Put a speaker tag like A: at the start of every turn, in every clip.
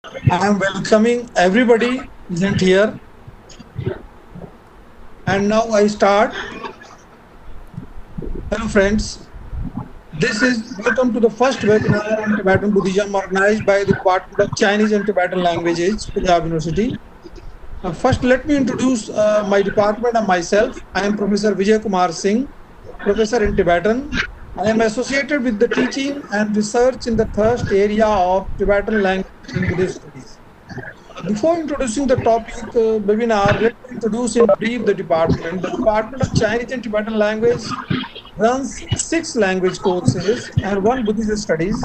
A: I am welcoming everybody present here. And now I start. Hello, friends. This is welcome to the first webinar on Tibetan Buddhism organized by the Department of Chinese and Tibetan Languages, Punjab University. First, let me introduce my department and myself. I am Professor Vijay Kumar Singh, professor in Tibetan. I am associated with the teaching and research in the thirst area of Tibetan language and Buddhist studies. Before introducing the topic webinar, let me introduce in brief the department. The Department of Chinese and Tibetan Language runs 6 language courses and 1 Buddhist studies.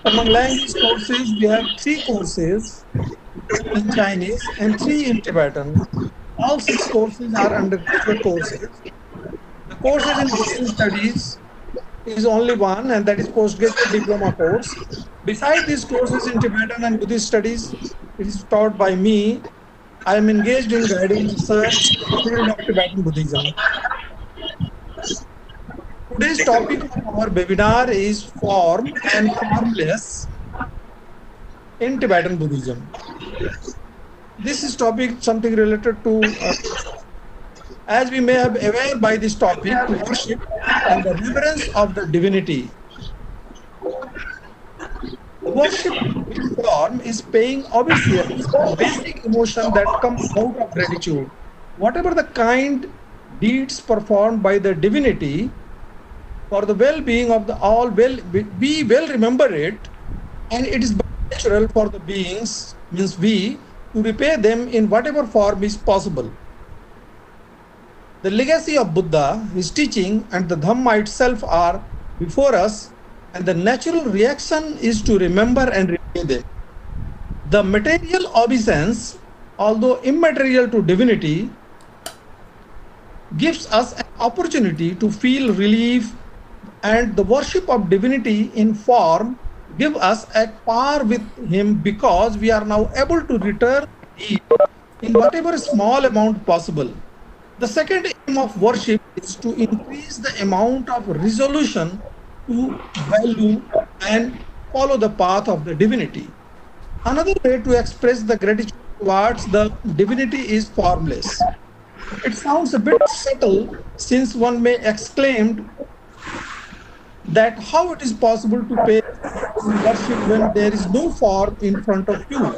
A: Among language courses, we have 3 courses in Chinese and 3 in Tibetan. All 6 courses are undergraduate courses. The courses in Buddhist studies is only one, and that is postgraduate diploma course. Besides these courses in Tibetan and Buddhist studies, it is taught by me. I am engaged in guiding research in the field of Tibetan Buddhism. Today's topic of our webinar is form and formless in Tibetan Buddhism. This is topic something related to, as we may have aware by this topic, worship and the reverence of the divinity. Worship in form is paying obeisance, a basic emotion that comes out of gratitude. Whatever the kind deeds performed by the divinity for the well-being of the all, we well remember it, and it is natural for the beings, means we, to repay them in whatever form is possible. The legacy of Buddha, his teaching, and the Dhamma itself are before us, and the natural reaction is to remember and repay them. The material obeisance, although immaterial to divinity, gives us an opportunity to feel relief, and the worship of divinity in form give us a par with him because we are now able to return in whatever small amount possible. The second aim of worship is to increase the amount of resolution to value and follow the path of the divinity. Another way to express the gratitude towards the divinity is formless. It sounds a bit subtle since one may exclaim that how it is possible to pay worship when there is no form in front of you.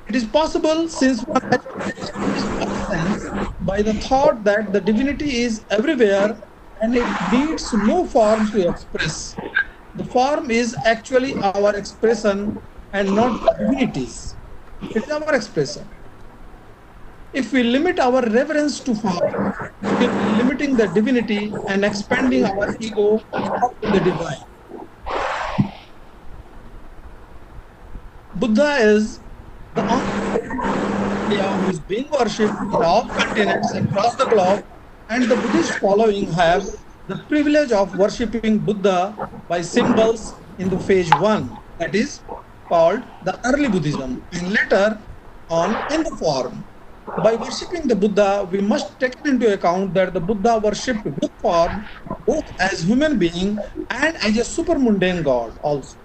A: It is possible since one has by the thought that the divinity is everywhere and it needs no form to express. The form is actually our expression and not the divinity's. It is our expression. If we limit our reverence to form, we will be limiting the divinity and expanding our ego up to the divine. Buddha is the only who is being worshipped in all continents across the globe, and the Buddhist following have the privilege of worshipping Buddha by symbols in the phase 1, that is called the early Buddhism, and later on in the form. By worshipping the Buddha, we must take into account that the Buddha worshipped with form both as human being and as a supermundane god also.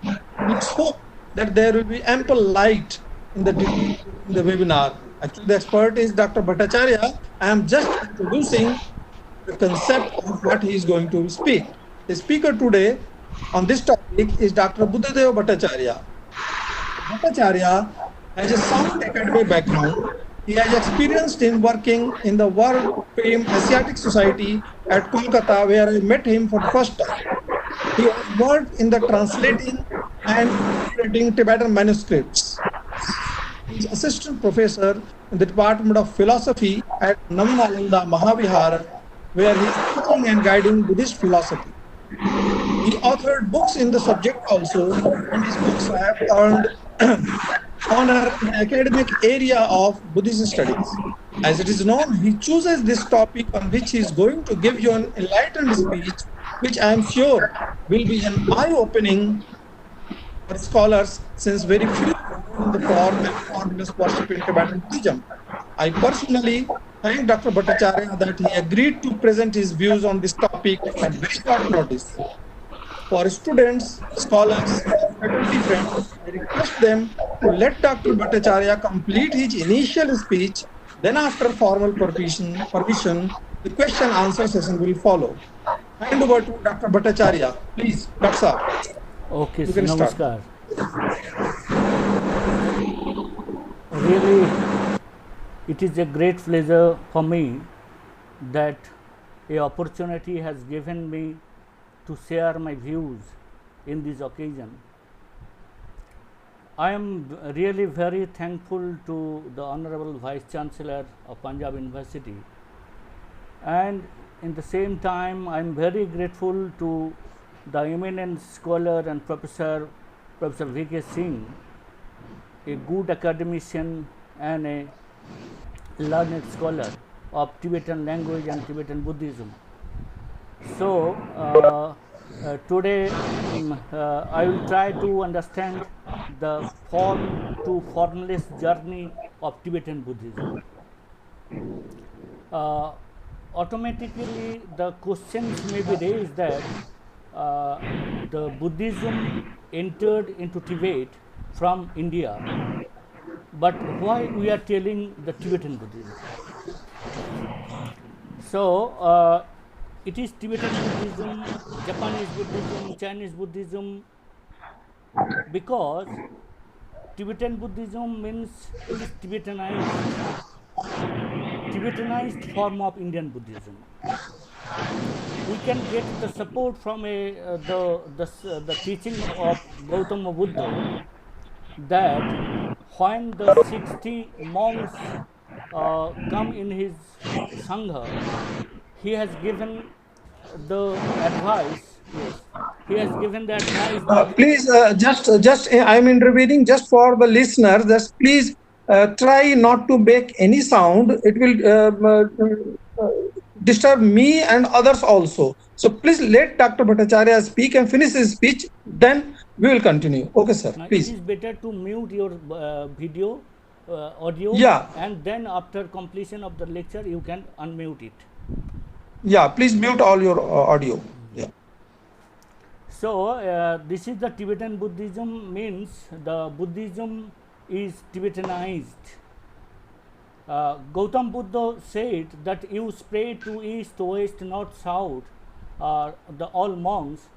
A: Let's hope that there will be ample light in the webinar. Actually, the expert is Dr. Bhattacharya. I am just introducing the concept of what he is going to speak. The speaker today on this topic is Dr. Buddhadeva Bhattacharya. Bhattacharya has a sound academic background. He has experienced in working in the world-famed Asiatic Society at Kolkata, where I met him for the first time. He has worked in the translating and interpreting Tibetan manuscripts. He is assistant professor in the Department of Philosophy at Namanalanda Mahavihar, where he is teaching and guiding Buddhist philosophy. He authored books in the subject also, and his books have earned honor in academic area of Buddhist studies. As it is known, he chooses this topic on which he is going to give you an enlightened speech, which I am sure will be an eye-opening for scholars, since very few in the form and formless worship in Tibetan Buddhism. I personally thank Dr. Bhattacharya that he agreed to present his views on this topic at very short notice. For students, scholars, or faculty friends, I request them to let Dr. Bhattacharya complete his initial speech. Then, after formal permission, the question answer session will follow. Hand over to Dr. Bhattacharya. Please, Dr. Saab,
B: Okay,
A: you can start.
B: namaskar. Really, it is a great pleasure for me that a opportunity has given me to share my views in this occasion. I am really very thankful to the Honorable Vice Chancellor of Punjab University, and in the same time I am very grateful to the eminent scholar and Professor V.K. Singh, a good academician and a learned scholar of Tibetan language and Tibetan Buddhism. So, today I will try to understand the form to formless journey of Tibetan Buddhism. Automatically, the questions may be raised that the Buddhism entered into Tibet from India, but why we are telling the Tibetan Buddhism? So, it is Tibetan Buddhism, Japanese Buddhism, Chinese Buddhism, because Tibetan Buddhism means it is Tibetanized form of Indian Buddhism. We can get the support from the teaching of Gautama Buddha that when the 60 monks come in his Sangha, he has given the advice. Yes, he has given the advice that
A: Please, just I'm intervening just for the listeners. Just please try not to make any sound. It will disturb me and others also. So please let Dr. Bhattacharya speak and finish his speech. Then we will continue. Okay, sir.
B: it
A: Please.
B: is better to mute your video, audio,
A: Yeah.
B: and then after completion of the lecture, you can unmute it.
A: Yeah. Please mute all your audio. Yeah.
B: So, this is the Tibetan Buddhism, means the Buddhism is Tibetanized. Gautam Buddha said that you spread to east, west, north, south, the all monks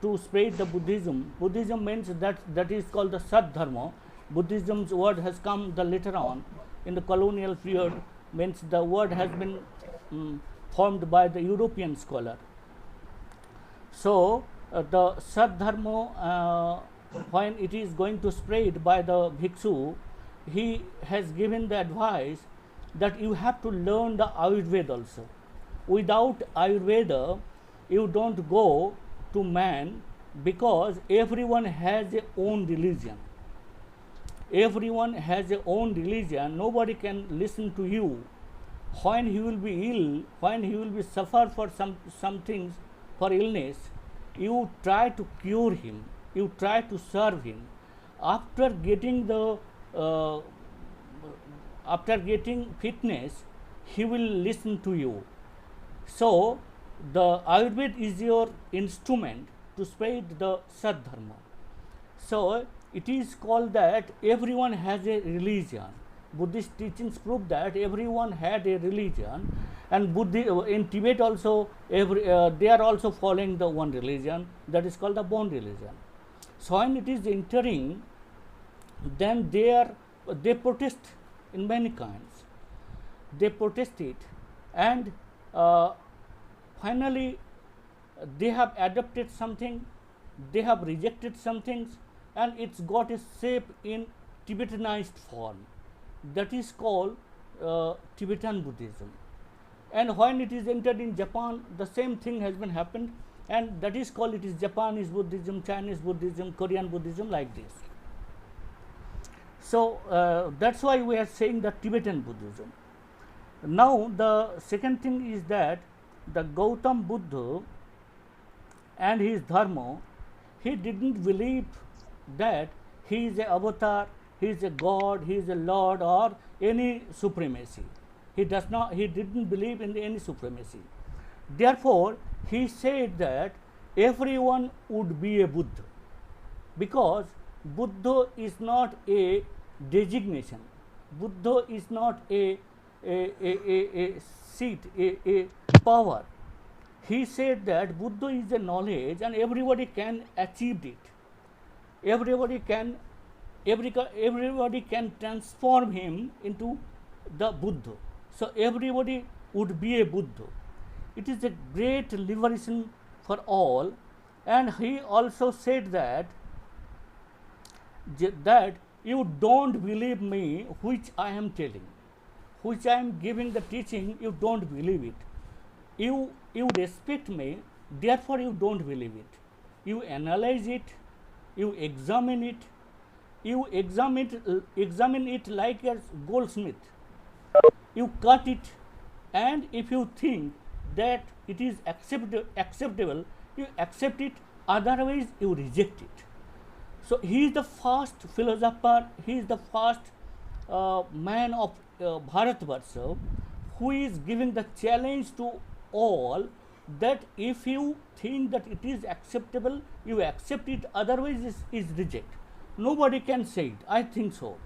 B: to spread the Buddhism. Buddhism means that is called the Sadharma. Buddhism's word has come the later on in the colonial period, means the word has been formed by the European scholar. So, the Sadharma, when it is going to spread by the Bhikshu, he has given the advice that you have to learn the Ayurveda also. Without Ayurveda, you don't go to man, because everyone has a own religion. Everyone has a own religion. Nobody can listen to you. When he will be ill, when he will be suffer for some things, for illness, you try to cure him, you try to serve him. After getting fitness, he will listen to you. So, the Ayurveda is your instrument to spread the Sadharma. So, it is called that everyone has a religion. Buddhist teachings prove that everyone had a religion, and in Tibet also, they are also following the one religion, that is called the Bon religion. So, when it is entering, then they protest in many kinds. They protest it, and finally they have adopted something, they have rejected some things, and it's got a shape in Tibetanized form. That is called Tibetan Buddhism. And when it is entered in Japan, the same thing has been happened, and that is called, it is Japanese Buddhism, Chinese Buddhism, Korean Buddhism, like this. So, that's why we are saying the Tibetan Buddhism. Now, the second thing is that the Gautam Buddha and his Dharma, he didn't believe that he is a avatar, he is a god, he is a lord, or any supremacy. He didn't believe in any supremacy. Therefore, he said that everyone would be a Buddha, because Buddha is not a designation. Buddha is not a seat, a power. He said that Buddha is a knowledge and everybody can achieve it. Everybody can, everybody can transform him into the Buddha. So everybody would be a Buddha. It is a great liberation for all. And he also said that you don't believe me, which I am telling, which I am giving the teaching, you don't believe it. You respect me, therefore you don't believe it. You analyze it, you examine it, you examine it like a goldsmith. You cut it, and if you think that it is acceptable, you accept it, otherwise you reject it. So he is the first philosopher, he is the first man of Bharatvarsha who is giving the challenge to all that if you think that it is acceptable, you accept it, otherwise is reject. Nobody can say it. I think so.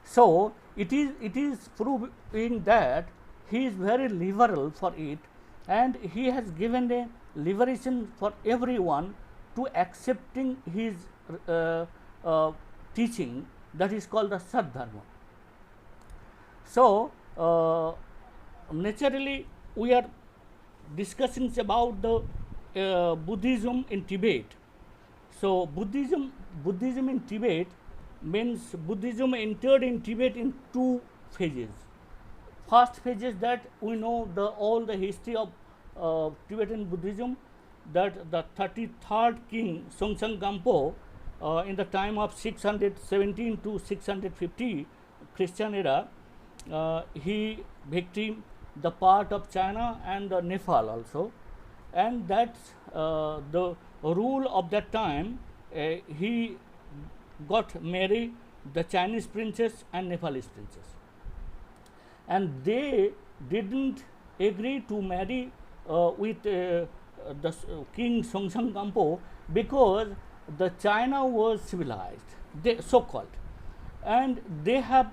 B: So it is proving that he is very liberal for it, and he has given a liberation for everyone to accepting his teaching, that is called the Sadharma. So naturally we are discussing about the Buddhism in Tibet. So Buddhism in Tibet means Buddhism entered in Tibet in two phases. First phase is that we know all the history of Tibetan Buddhism, that the 33rd king Songtsen Gampo in the time of 617 to 650 Christian era, he victim the part of China and Nepal also, and that's the rule of that time. He got married the Chinese princess and Nepalese princess, and they didn't agree to marry with the king Songtsen Gampo, because the China was civilized, they so called, and they have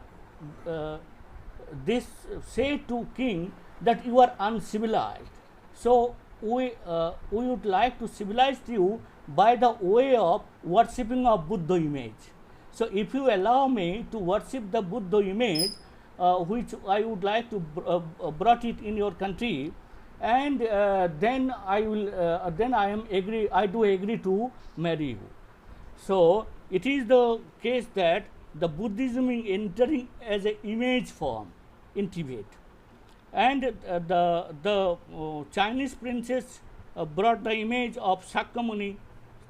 B: this say to king that you are uncivilized. So we would like to civilize you by the way of worshipping of Buddha image. So if you allow me to worship the Buddha image, which I would like to brought it in your country, and then I will then I do agree to marry you. So it is the case that the Buddhism is entering as an image form in Tibet, and the Chinese princess brought the image of Shakyamuni.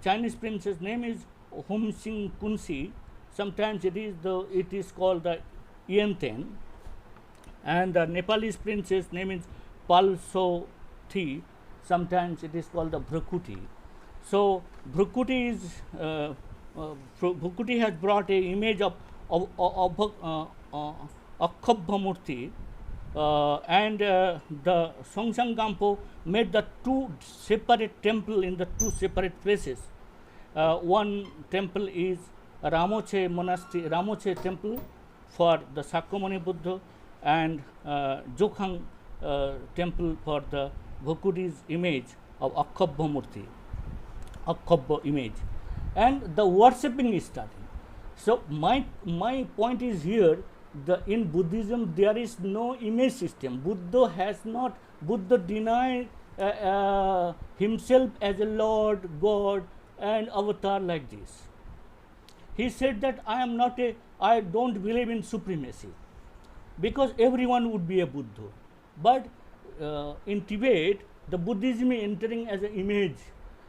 B: Chinese princess name is Hum Sing Kunsi. Sometimes it is called the Yenten, and the Nepalese princess name is Palso Thi. Sometimes it is called the Bhrakuti. So Bhrakuti has brought a image of Akhabhamurti, and the Songtsen Gampo made the two separate temple in the two separate places. One temple is Ramoche monastery, Ramoche temple for the Shakyamuni Buddha, and Jokhang temple for the Bhakuti's image of Akhabhamurti, Akhabha image, and the worshipping is starting. So my point is here, in Buddhism there is no image system. Buddha denied himself as a Lord, God and avatar like this. He said that I don't believe in supremacy, because everyone would be a Buddha. But in Tibet, the Buddhism is entering as an image,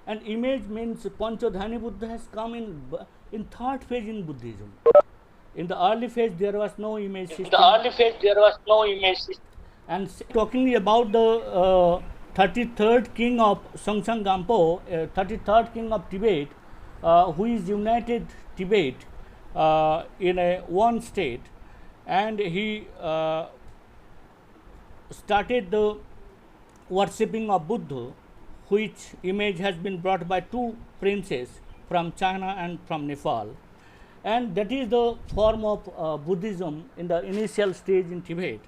B: and image means Panchadhani Buddha has come in third phase in Buddhism. In the early phase, there was no image system. And talking about the 33rd king of Songtsen Gampo, 33rd king of Tibet, who is united Tibet in one state, and he started the worshipping of Buddha, which image has been brought by two princes from China and from Nepal. And that is the form of Buddhism in the initial stage in Tibet.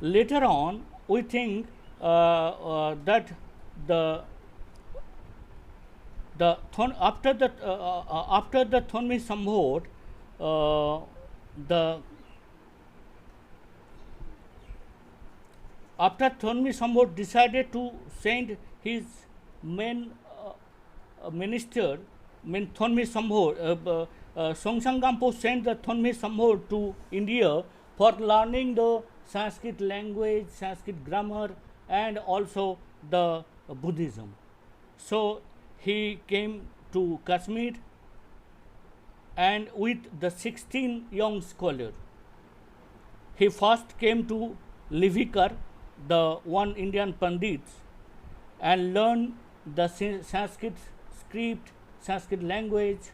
B: Later on, we think that the after the Thonmi Sambhot, after Thonmi Sambhot decided to send his main minister, Thonmi Sambhot, Songsang Gampo sent the Thonmi Sambhot to India for learning the Sanskrit language, Sanskrit grammar, and also the Buddhism. So he came to Kashmir, and with the 16 young scholars, he first came to Livikar, the one Indian Pandit, and learned the Sanskrit script, Sanskrit language,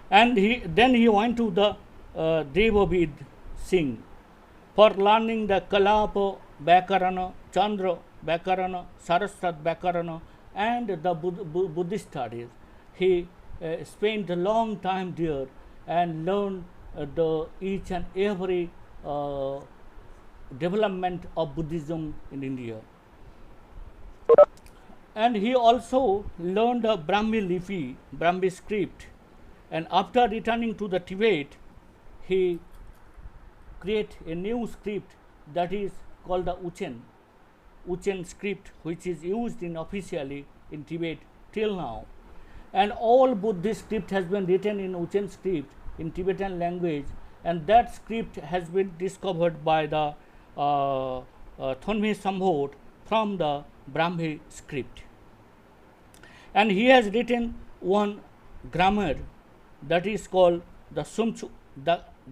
B: and then he went to the Devavid Singh for learning the Kalapa Bhakarana, Chandra Bhakarana, Saraswat Bhakarana, and the Buddhist studies. He spent a long time there and learned the each and every development of Buddhism in India. And he also learned the Brahmi Lipi, Brahmi script, and after returning to the Tibet, he created a new script that is called the Uchen script, which is used officially in Tibet till now. And all Buddhist script has been written in Uchen script in Tibetan language, and that script has been discovered by the Thonmi Sambhot from the Brahmi script. And he has written one grammar that is called the Sumchu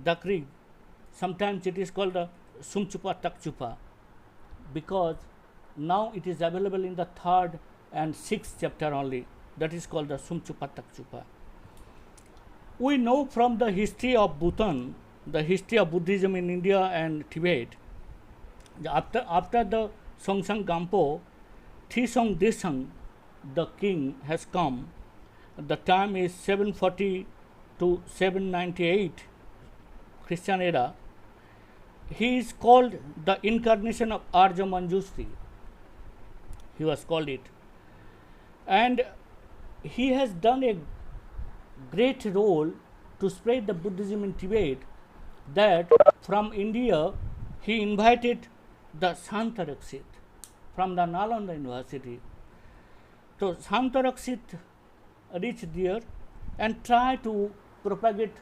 B: Dakri. Sometimes it is called the Sumchupa Takchupa, because now it is available in the 3rd and 6th chapter only. That is called the Sumchupa Takchupa. We know from the history of Bhutan, the history of Buddhism in India and Tibet, after the Songsang Gampo, Trisong Desang, the king, has come. The time is 740 to 798 Christian era. He is called the incarnation of Arja Manjushri. He was called it. And he has done a great role to spread the Buddhism in Tibet, that from India he invited the Santarakshit from the Nalanda University. So Santarakshit reached there and tried to propagate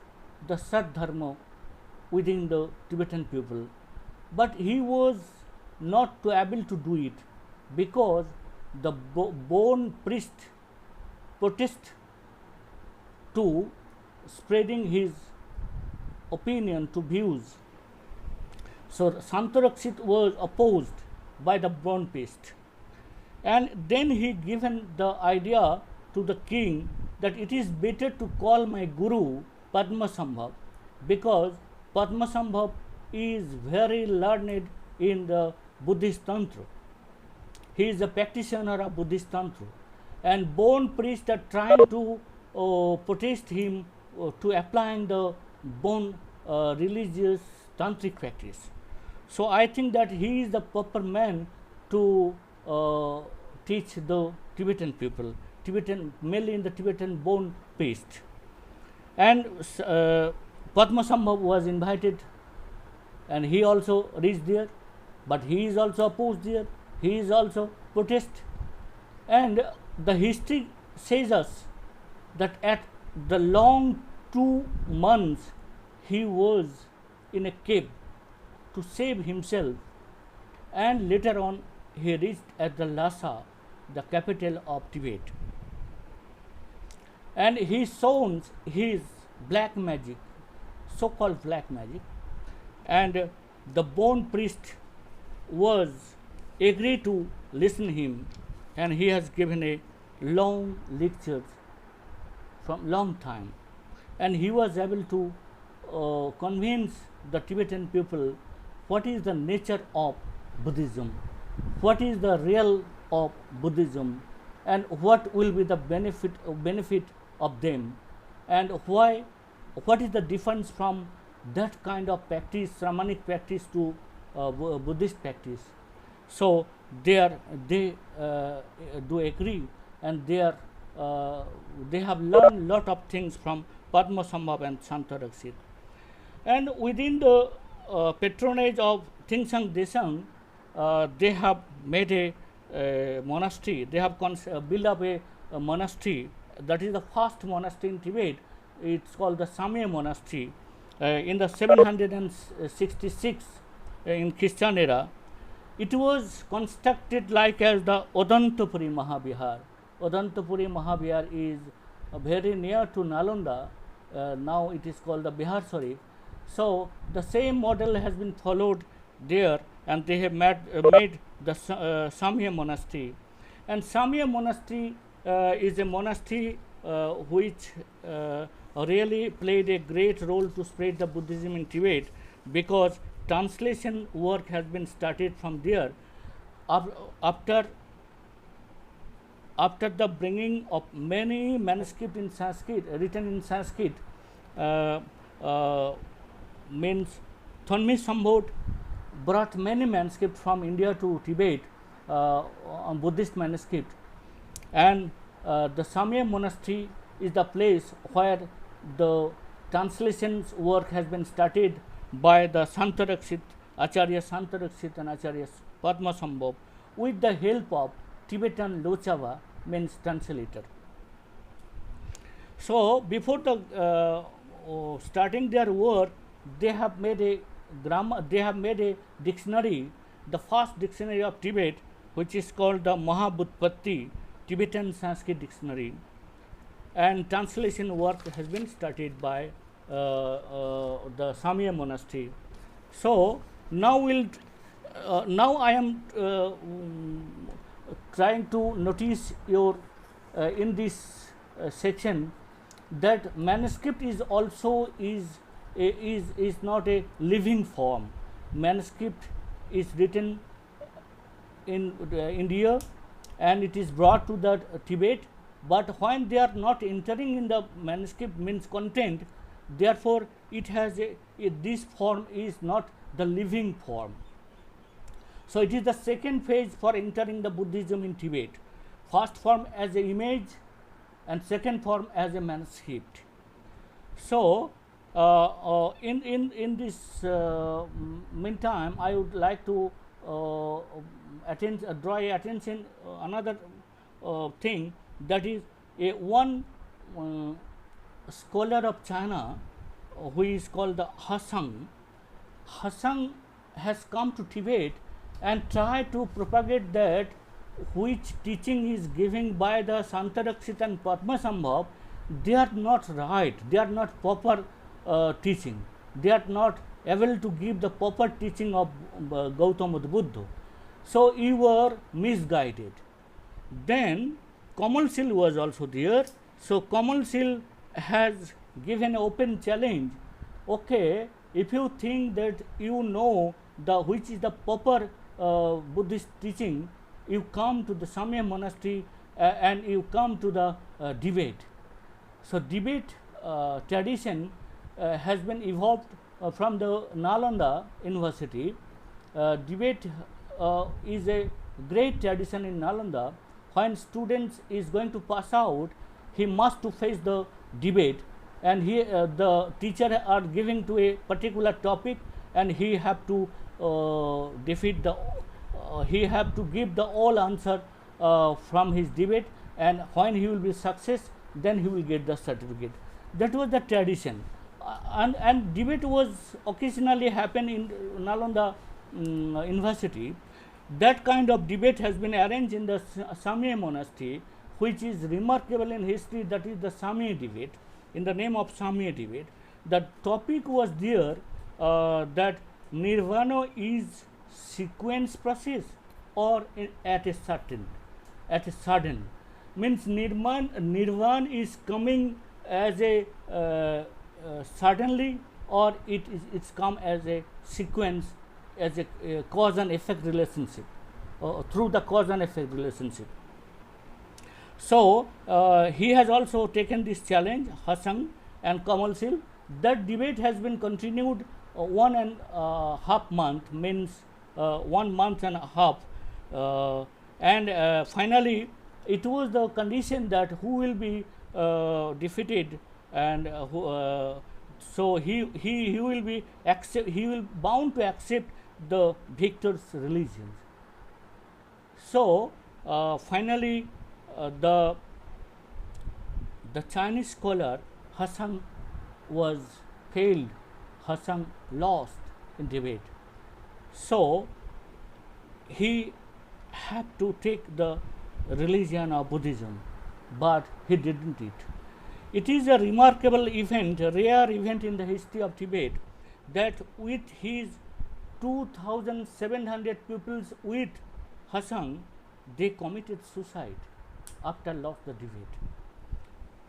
B: the Sat Dharma within the Tibetan people. But he was not able to do it because the born priest protested to spreading his opinion to views. So Santarakshit was opposed by the born priest. And then he given the idea to the king that it is better to call my guru Padmasambhav, because Padmasambhav is very learned in the Buddhist Tantra. He is a practitioner of Buddhist Tantra, and born priests are trying to protest him to applying the born religious tantric practice. So I think that he is the proper man to teach the Tibetan people, mainly in the Tibetan born priest. And Padmasambhav was invited, and he also reached there, but he is also opposed there. He is also protest. And the history says us that at the long 2 months he was in a cave to save himself, and later on he reached at the Lhasa, the capital of Tibet. And he shows his black magic, so-called black magic, and the born priest was agreed to listen him, and he has given a long lecture from long time, and he was able to convince the Tibetan people what is the nature of Buddhism, what is the real of Buddhism, and what will be the benefit of them, and why, what is the difference from that kind of practice, Brahmanic practice, to Buddhist practice. So they do agree, and they have learned lot of things from Padmasambhava and Santarakshit. And within the patronage of Tingsang Desang, they have made a monastery. They have built up a monastery. That is the first monastery in Tibet. It's called the Samye Monastery. In the 766 in Christian era, it was constructed like as the Odantapuri Mahavihar. Odantapuri Mahavihar is very near to Nalanda. Now it is called the Bihar Sharif. So the same model has been followed there, and they have made the Samye Monastery. And Samye Monastery is a monastery which really played a great role to spread the Buddhism in Tibet, because translation work has been started from there. After the bringing of many manuscripts in Sanskrit, written in Sanskrit, means Thonmi Sambhot brought many manuscripts from India to Tibet on Buddhist manuscript, and the Samye Monastery is the place where the translations work has been started by the Santarakshit, Acharya Santarakshit and Acharya Padmasambhava, with the help of Tibetan Lochava, means translator. So before the starting their work, they have made a grammar, they have made a dictionary, the first dictionary of Tibet, which is called the Mahabutpatti, Tibetan Sanskrit Dictionary, and translation work has been started by the Samye Monastery. So now now I am trying to notice your in this section that manuscript is also is not a living form. Manuscript is written in India and it is brought to the Tibet, but when they are not entering in the manuscript, means content, therefore it has this form is not the living form. So it is the second phase for entering the Buddhism in Tibet. First form as an image and second form as a manuscript. So in this meantime, I would like to draw attention another thing, that is one scholar of China who is called the Hasang. Hasang has come to Tibet and tried to propagate that which teaching is given by the Santarakshit and Padmasambhava. They are not right, they are not proper teaching, they are not able to give the proper teaching of Gautama Buddha. So you were misguided. Then Kamal Sil was also there. So Kamal Sil has given an open challenge. Okay, if you think that you know the which is the proper Buddhist teaching, you come to the Samye Monastery and you come to the debate. So debate tradition has been evolved from the Nalanda University. Debate is a great tradition in Nalanda. When students is going to pass out, he must to face the debate, and he the teacher are giving to a particular topic, and he have to defeat the he have to give the all answer from his debate, and when he will be success, then he will get the certificate. That was the tradition, and debate was occasionally happen in Nalanda University. That kind of debate has been arranged in the Samye Monastery, which is remarkable in history. That is the Samye debate, in the name of Samye debate. The topic was there that Nirvana is sequence process or at a sudden, means Nirvana is coming as a suddenly, or it's come as a sequence, as a cause and effect relationship. through the cause and effect relationship. So he has also taken this challenge, Hassan and Kamal Sil. That debate has been continued 1.5 month, means 1 month and a half, and finally it was the condition that who will be defeated, and so he will be he will bound to accept the victor's religion. So finally the Chinese scholar Hassan was failed. Hassan lost in debate. So he had to take the religion of Buddhism, but he didn't it. It is a remarkable event, a rare event in the history of Tibet, that with his 2,700 pupils with Hassan, they committed suicide after lost the debate.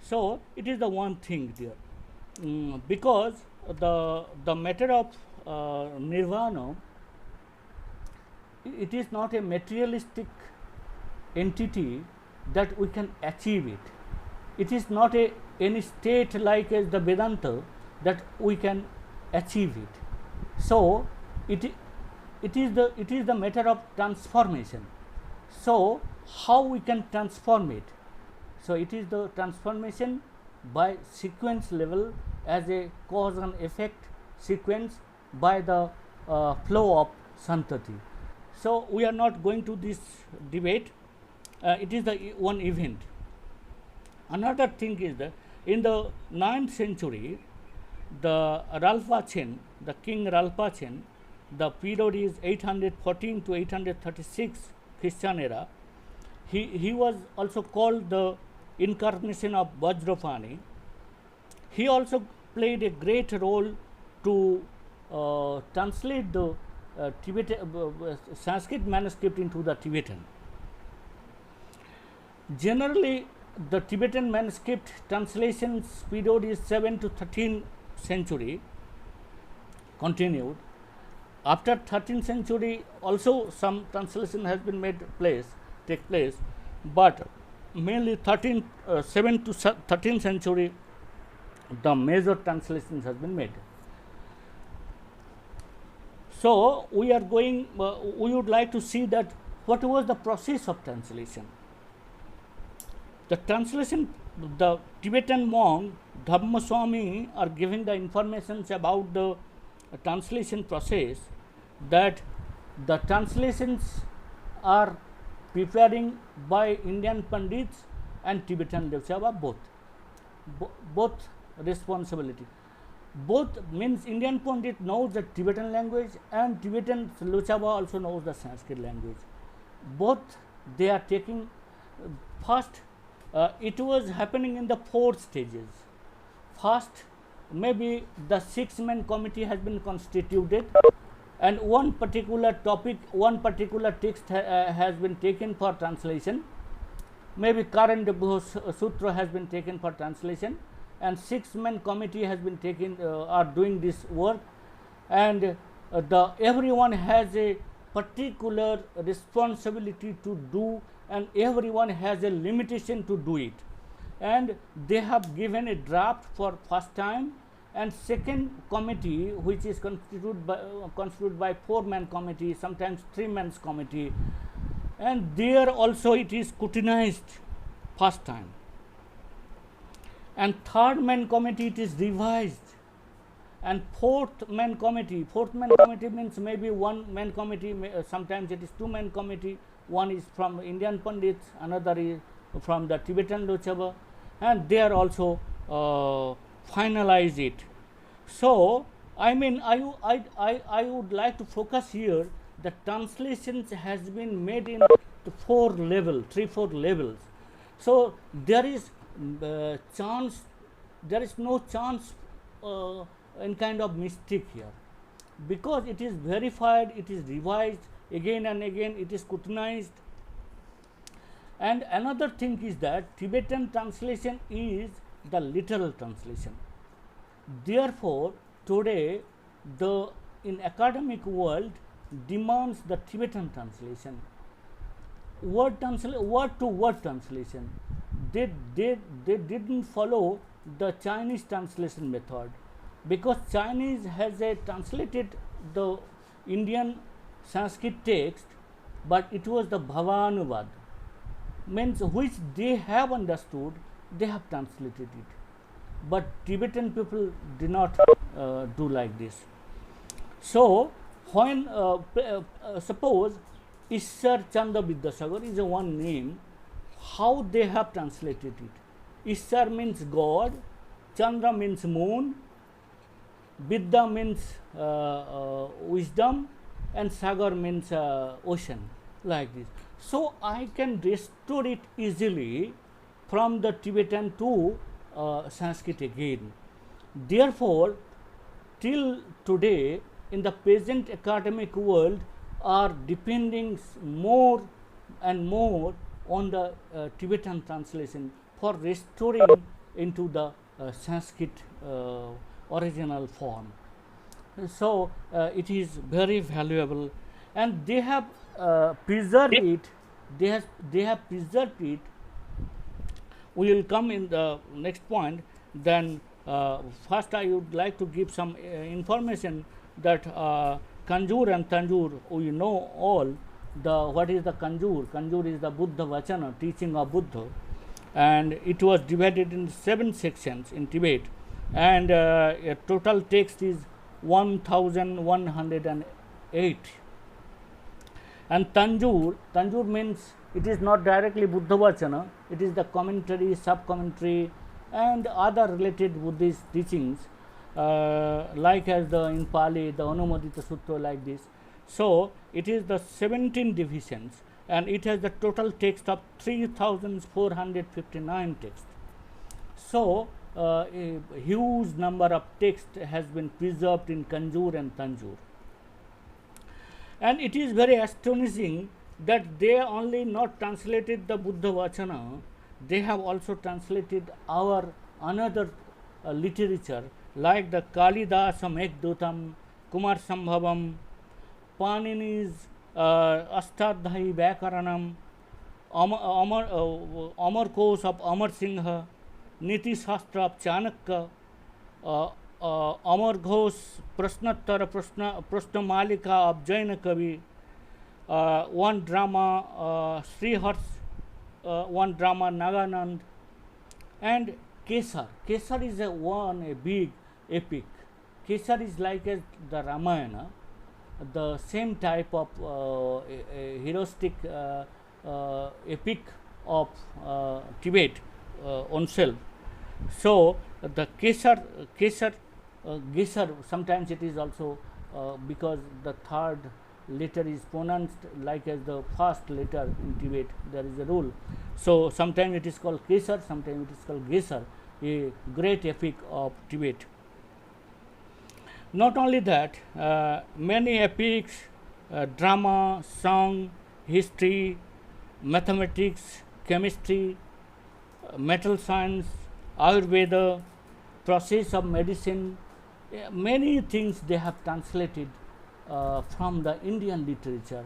B: So it is the one thing there, because the matter of nirvana, it is not a materialistic entity that we can achieve it. It is not any state like as the Vedanta that we can achieve it. So it is the matter of transformation. So how we can transform it? So it is the transformation by sequence level, as a cause and effect sequence by the flow of Santati. So we are not going to this debate. It is the one event. Another thing is that in the 9th century, the Ralph-Chen, the king Ralph-Chen, the period is 814 to 836 Christian era. He was also called the incarnation of Vajrapani. He also played a great role to translate the Sanskrit manuscript into the Tibetan. Generally, the Tibetan manuscript translations period is 7 to 13th century continued. After 13th century, also some translation has been take place, but mainly 7 to 13th century, the major translations has been made. So we are going. We would like to see that what was the process of translation. The translation, the Tibetan monk Dhammaswami are giving the information about the translation process, that the translations are preparing by Indian Pandits and Tibetan Lechaba, both responsibility. Both means Indian Pandit knows the Tibetan language and Tibetan Lechaba also knows the Sanskrit language. Both they are taking first. It was happening in the 4 stages. First, maybe the 6-man committee has been constituted, and one particular topic, one particular text has been taken for translation. Maybe Karan Sutra has been taken for translation, and 6-man committee has been taken, are doing this work, and everyone has a particular responsibility to do, and everyone has a limitation to do it, and they have given a draft for first time, and second committee, which is constituted by 4-man committee, sometimes 3-man committee, and there also it is scrutinized first time, and 3rd-man committee it is revised, and 4th-man committee means maybe 1-man committee, sometimes it is 2-man committee. One is from Indian Pandits, another is from the Tibetan Lechaba, and they are also finalize it. So I mean, I would like to focus here. The translations has been made in 4 levels, 3-4 levels. So there is chance. There is no chance in kind of mistake here, because it is verified, it is revised again and again, it is scrutinized. And another thing is that Tibetan translation is the literal translation. Therefore, today the in academic world demands the Tibetan translation, word to word translation. They, they didn't follow the Chinese translation method, because Chinese has a translated the Indian Sanskrit text, but it was the Bhavanuvad, means which they have understood, they have translated it. But Tibetan people did not do like this. So, when suppose Ishar Chanda Vidyasagar is a one name, how they have translated it? Ishar means God, Chandra means moon, Vidya means wisdom, and Sagar means ocean, like this. So, I can restore it easily from the Tibetan to Sanskrit again. Therefore, till today, in the present academic world, are depending more and more on the Tibetan translation for restoring into the Sanskrit original form. So it is very valuable, and they have preserved it. They have preserved it. We will come in the next point. Then first I would like to give some information that Kanjur and Tanjur, we know all the what is the Kanjur. Kanjur is the Buddha Vachana, teaching of Buddha, and it was divided in 7 sections in Tibet, and a total text is 1108. And Tanjur means it is not directly Buddha Vachana, it is the commentary, sub-commentary, and other related Buddhist teachings, like as the in Pali, the Anumodita Sutra, like this. So it is the 17 divisions, and it has the total text of 3,459 texts. So a huge number of text has been preserved in Kanjur and Tanjur. And it is very astonishing that they only not translated the Buddha Vachana, they have also translated our another literature like the Kalidasa Megdutam, Kumar Sambhavam, Panini's Astadhyayi Vyakaranam, Amar Kosh of Amar Singha, Niti Shastra of Chanakya, Amar Ghosh Prashnattara Prashna Malika of Jaina Kavi, one drama Sri Hars, one drama Naganand, and Kesar. Kesar is a big epic. Kesar is like as the Ramayana, the same type of heroistic epic of Tibet oneself. So the Gesar, sometimes it is also because the third letter is pronounced like as the first letter in Tibet, there is a rule. So sometimes it is called Kesar, sometimes it is called Gesar, a great epic of Tibet. Not only that, many epics, drama, song, history, mathematics, chemistry, metal science, Ayurveda, process of medicine, many things they have translated from the Indian literature.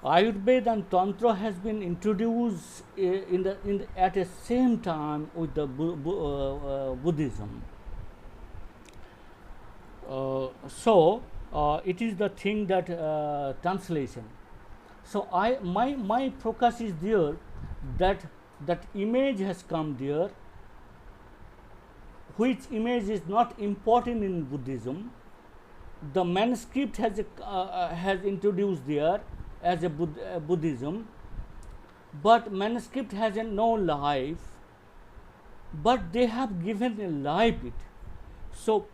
B: Ayurveda and Tantra has been introduced at the same time with the Buddhism. So it is the thing that translation. So my focus is there that image has come there, which image is not important in Buddhism. The manuscript has introduced there as a Buddhism, but manuscript has no life, but they have given a life it. So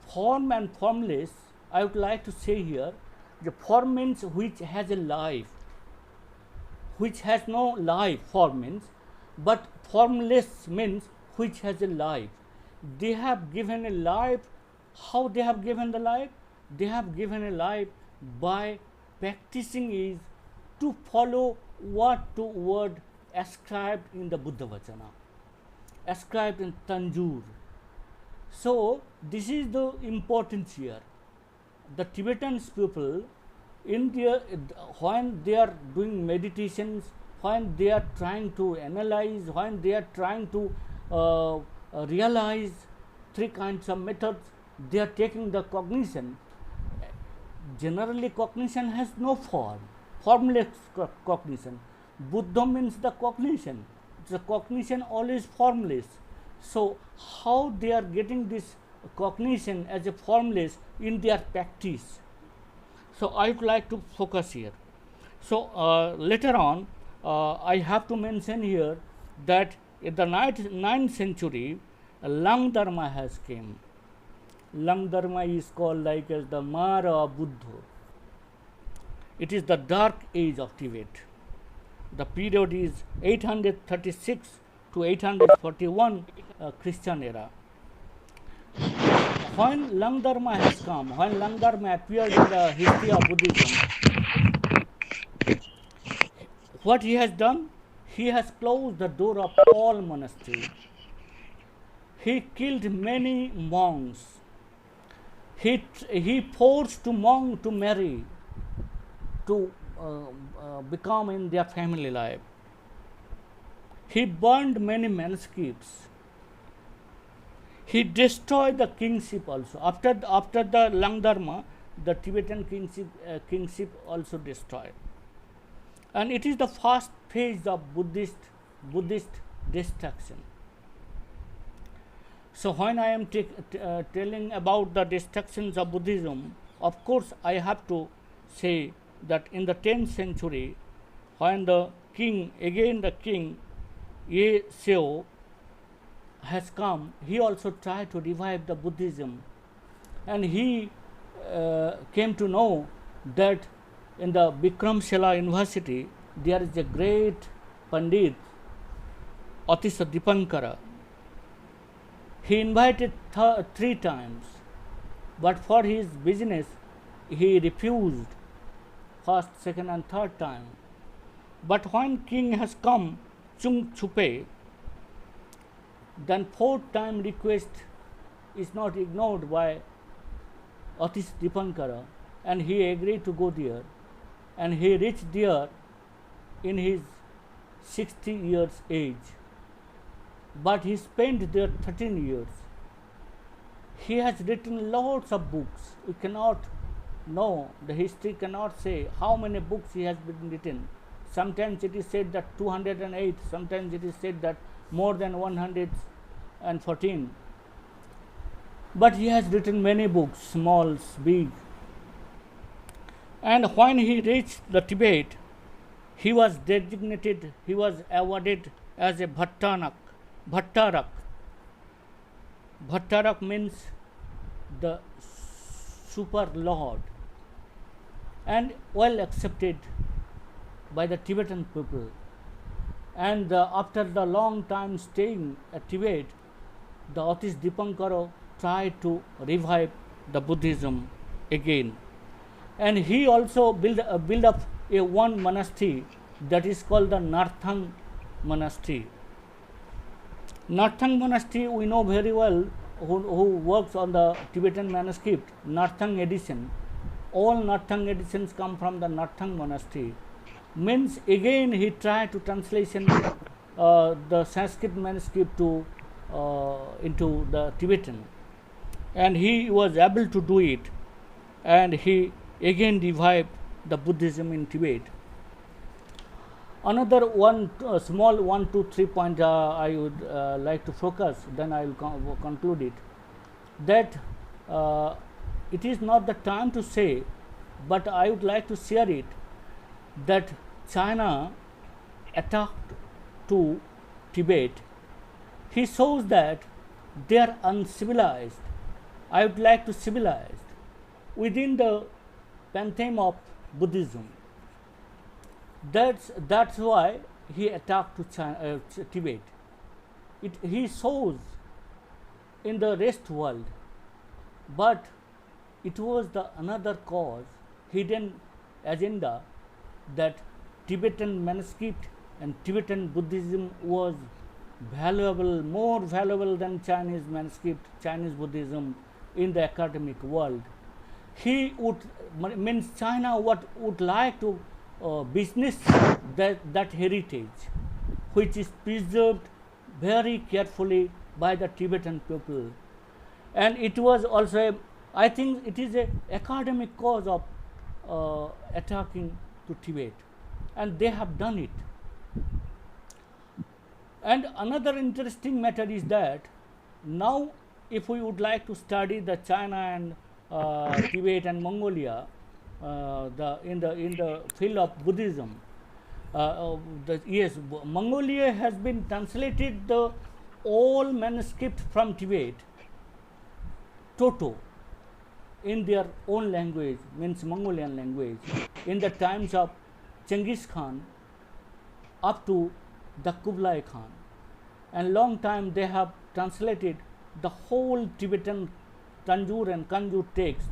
B: form and formless, I would like to say here, the form means which has a life, which has no life, form means, but formless means which has a life. They have given a life. How they have given the life? They have given a life by practicing is to follow word to word ascribed in the Buddha Vachana, ascribed in Tanjur. So this is the importance here. The Tibetan people in their, when they are doing meditations, when they are trying to analyze, when they are trying to realize three kinds of methods, they are taking the cognition. Generally, cognition has no form, formless cognition. Buddha means the cognition. The cognition always formless. So, how they are getting this cognition as a formless in their practice? So, I would like to focus here. So, later on, I have to mention here that in the 9th century, Lang Dharma has came. Lang Dharma is called like as the Mara Buddha. It is the dark age of Tibet. The period is 836 to 841 Christian era. When Lang Dharma has come, when Lang Dharma appeared in the history of Buddhism, what he has done? He has closed the door of all monasteries. He killed many monks. He forced monks to marry, to become in their family life. He burned many manuscripts. He destroyed the kingship also. After the Lang Dharma, the Tibetan kingship also destroyed. And it is the first phase of Buddhist destruction. So when I am telling about the destructions of Buddhism, of course I have to say that in the 10th century, when the king Ye Seo has come, he also tried to revive the Buddhism, and he came to know that in the Vikramshila University there is a great Pandit, Atisa Dipankara. He invited 3 times, but for his business he refused first, second and third time. But when king has come, Chung Chupe, then 4th time request is not ignored by Atis Dipankara, and he agreed to go there, and he reached there in his 60 years age, but he spent there 13 years. He has written lots of books. We cannot know, the history cannot say how many books he has been written. Sometimes it is said that 208, sometimes it is said that more than 114. But he has written many books, small, big. And when he reached the Tibet, he was designated, he was awarded as a Bhattarak. Bhattarak means the super lord, and well accepted by the Tibetan people. And after the long time staying at Tibet, the Atis Dipankara tried to revive the Buddhism again, and he also built up a one monastery that is called the Narthang monastery. Narthang monastery we know very well, who works on the Tibetan manuscript, Narthang edition. All Narthang editions come from the Narthang monastery. Means again he tried to translation the Sanskrit manuscript to into the Tibetan, and he was able to do it, and he again revived the Buddhism in Tibet. Another one small 1, 2, 3 point I would like to focus, then I will conclude it, that it is not the time to say, but I would like to share it, that China attacked to Tibet. He shows that they are uncivilized. I would like to civilize within the pantheon of Buddhism. That's why he attacked to China, Tibet. He shows in the rest world, but it was the another cause, hidden agenda, that Tibetan manuscript and Tibetan Buddhism was valuable, more valuable than Chinese manuscript, Chinese Buddhism in the academic world. he would means China what would like to business that heritage, which is preserved very carefully by the Tibetan people, and it was also I think it is a academic cause of attacking to Tibet, and they have done it. And another interesting matter is that now, if we would like to study the China and Tibet and Mongolia, in the field of Buddhism, yes, Mongolia has been translated the all manuscript from Tibet, Toto, in their own language, means Mongolian language, in the times of Genghis Khan up to the Kublai Khan, and long time they have translated the whole Tibetan Tanjore and Kanjur text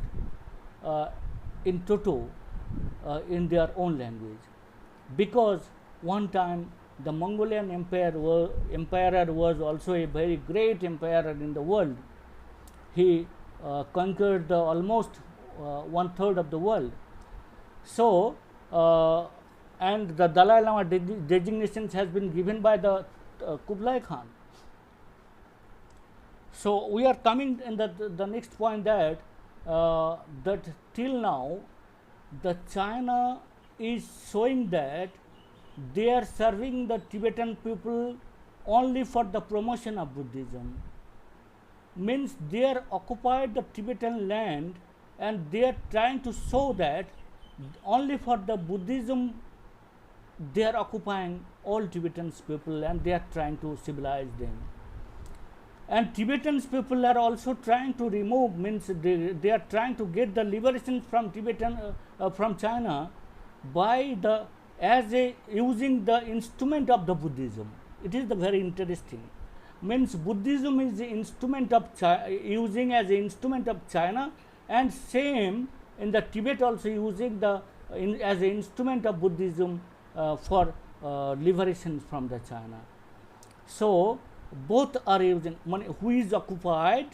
B: in toto in their own language, because one time the Mongolian emperor was also a very great emperor in the world. He conquered almost 1/3 of the world. So and the Dalai Lama designations has been given by the Kublai Khan. So we are coming in the next point that that till now the China is showing that they are serving the Tibetan people only for the promotion of Buddhism. Means they are occupied the Tibetan land and they are trying to show that only for the Buddhism they are occupying all Tibetan people and they are trying to civilize them. And Tibetan people are also trying to remove, means they are trying to get the liberation from Tibetan from China by the using the instrument of the Buddhism. It is the very interesting. Means Buddhism is the instrument of using as an instrument of China, and same in the Tibet also using the as an instrument of Buddhism for liberation from the China. So both are using, who is occupied,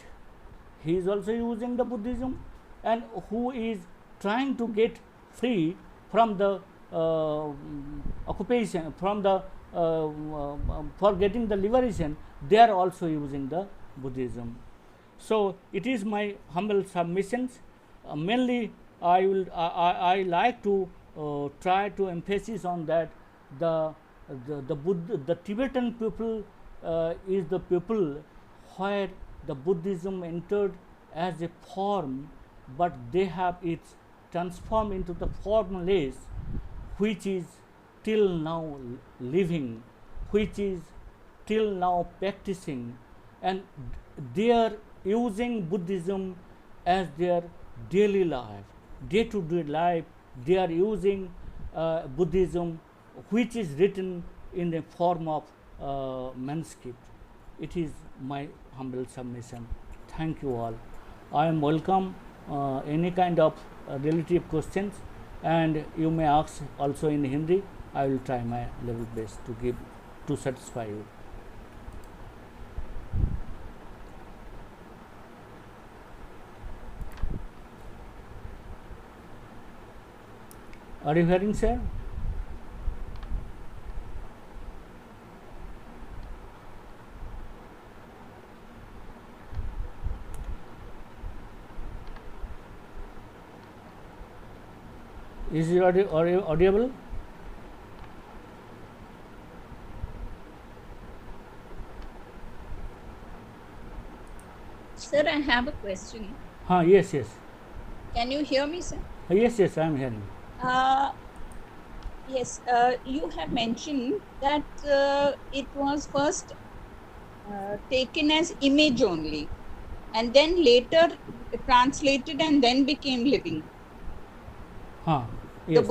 B: he is also using the Buddhism, and who is trying to get free from the occupation, from the for getting the liberation, they are also using the Buddhism. So it is my humble submissions. Mainly I like to try to emphasize on that the Tibetan people is the people where the Buddhism entered as a form, but they have it transformed into the formless, which is till now living, which is till now practicing, and they are using Buddhism as their daily life, day-to-day life. They are using Buddhism, which is written in the form of manuscript. It is my humble submission. Thank you all. I am welcome any kind of relative questions, and you may ask also in Hindi. I will try my level best to satisfy you. Are you hearing, sir? Is it audible?
C: Sir, I have a question.
B: Yes.
C: Can you hear me, sir?
B: Yes, I am hearing.
C: Yes, you have mentioned that it was first taken as image only, and then later translated and then became living.
B: Yes.
C: The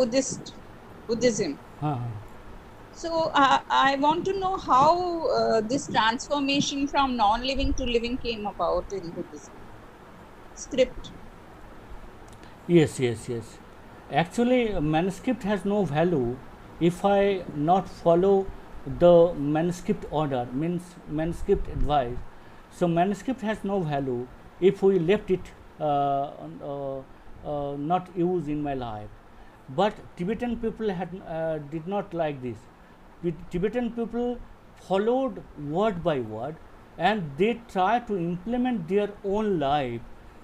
C: Buddhism. So I want to know how this transformation from non-living to living came about in Buddhism. Script.
B: Yes. Actually, manuscript has no value if I not follow the manuscript order, means manuscript advice. So manuscript has no value if we left it not use in my life. But Tibetan people did not like this. Tibetan people followed word by word, and they try to implement their own life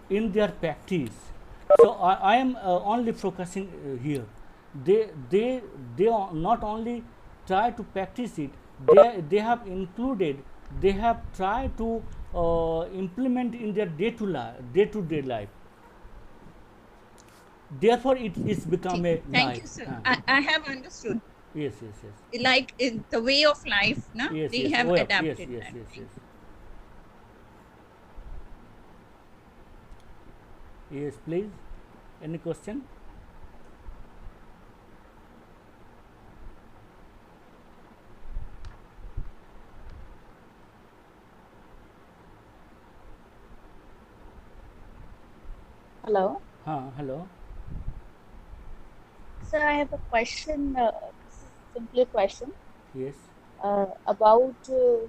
B: in their practice. So I am only focusing here. They not only try to practice it, they have included, they have tried to implement in their day-to-day life. Therefore, it is become a
C: Thank
B: life.
C: you, sir. I have understood.
B: Yes.
C: Like in the way of life, no?
B: Yes,
C: They
B: yes.
C: have
B: Oh, yeah.
C: adapted
B: Yes.
C: that.
B: Yes, please. Any question?
D: Hello.
B: Hello.
D: Sir, I have a question. This is simply a question
B: Yes.
D: about the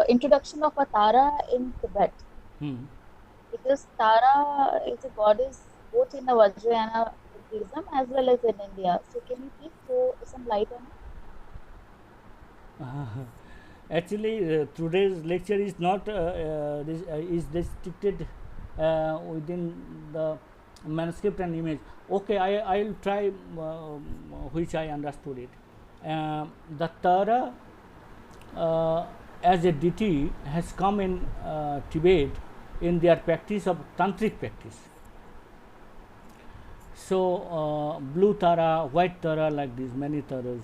D: introduction of a Tara in Tibet. Because Tara is a goddess both in the Vajrayana Buddhism as well as in India. So, can you please throw some light on it?
B: Actually, today's lecture is not is restricted within the manuscript and image. Okay, I'll try which I understood it. The Tara as a deity has come in Tibet in their practice of tantric practice. So blue Tara, white Tara, like these many Taras,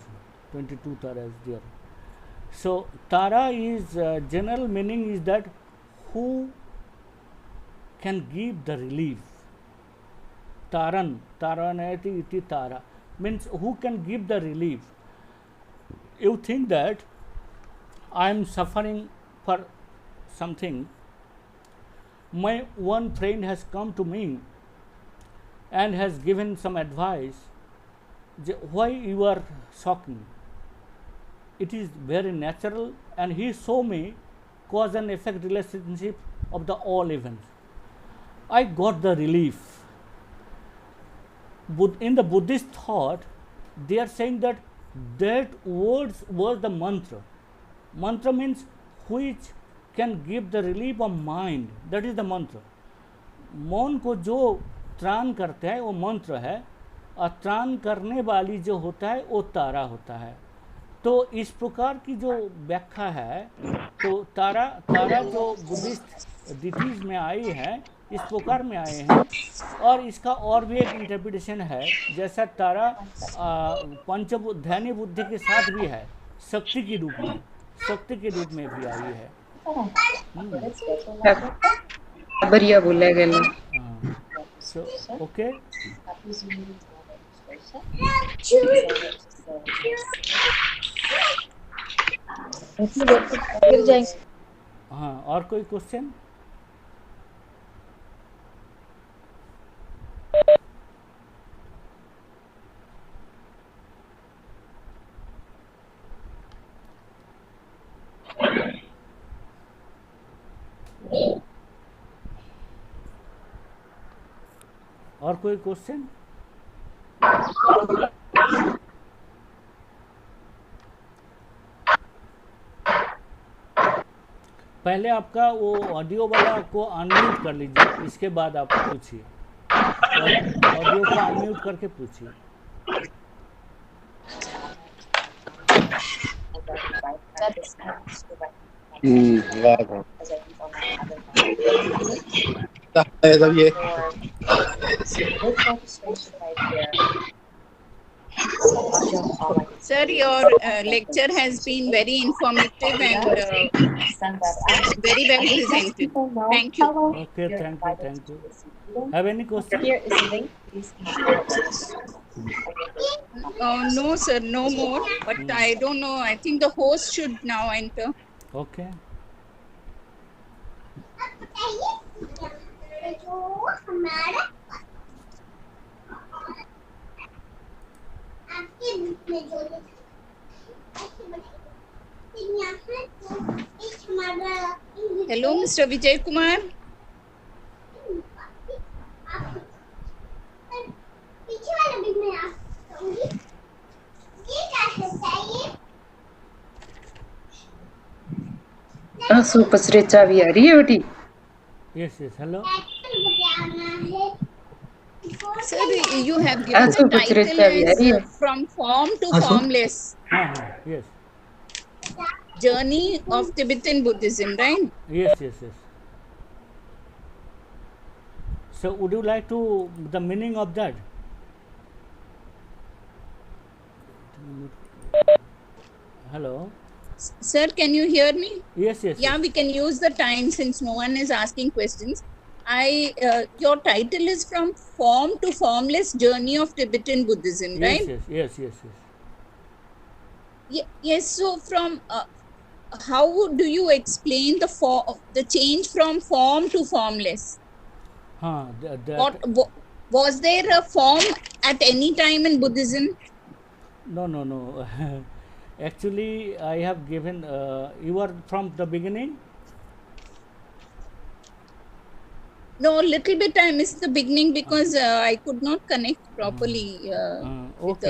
B: 22 Taras there. So Tara is general meaning is that who can give the relief. Taranayati iti Tara means who can give the relief. You think that I am suffering for something. My one friend has come to me and has given some advice. Why you are shocking? It is very natural, and he showed me cause and effect relationship of the all events. I got the relief. In the Buddhist thought, they are saying that words was the mantra. Mantra means which can give the relief of mind. That is the mantra. मन को जो त्राण करते हैं वो मंत्र है, और त्राण करने वाली जो होता है वो तारा होता है. तो इस प्रकार की जो व्याख्या है, तो तारा जो बुद्धिस्ट डिटीज में आई है इस प्रकार में आए हैं. और इसका और भी एक इंटरप्रिटेशन है, जैसा तारा पंचध्यानी बुद्धि के साथ भी है, शक्ति के रूप में भी आई है.
E: बढ़िया बोला गया.
B: So okay. हाँ, और कोई क्वेश्चन? और कोई क्वेश्चन? पहले आपका वो ऑडियो वाला को अनम्यूट कर लीजिए, इसके बाद आप पूछिए. ऑडियो को अनम्यूट करके पूछिए.
C: Sir, your lecture has been very informative and very well presented. Thank you.
B: Okay, thank you. Have any question?
C: No, sir, no more. But I don't know. I think the host should now enter.
B: Okay.
C: Hello, Mr. Vijay Kumar.
E: हाँ सुपश्रेचा भी आ रही है बेटी।
B: Yes, yes. Hello.
C: Sir, you have given the title as From Form to Formless.
B: Yes.
C: Journey of Tibetan Buddhism, right?
B: Yes, yes, yes. So, would you like to the meaning of that? Hello.
C: Sir, can you hear me?
B: Yes, yes.
C: Yeah,
B: yes.
C: we can use the time since no one is asking questions. Your title is From Form to Formless Journey of Tibetan Buddhism, right?
B: Yes, yes, yes, yes.
C: Yes. So, from how do you explain the change from form to formless? Was there a form at any time in Buddhism?
B: No. Actually, I have given. You are from the beginning.
C: No, little bit I missed the beginning because I could not connect properly with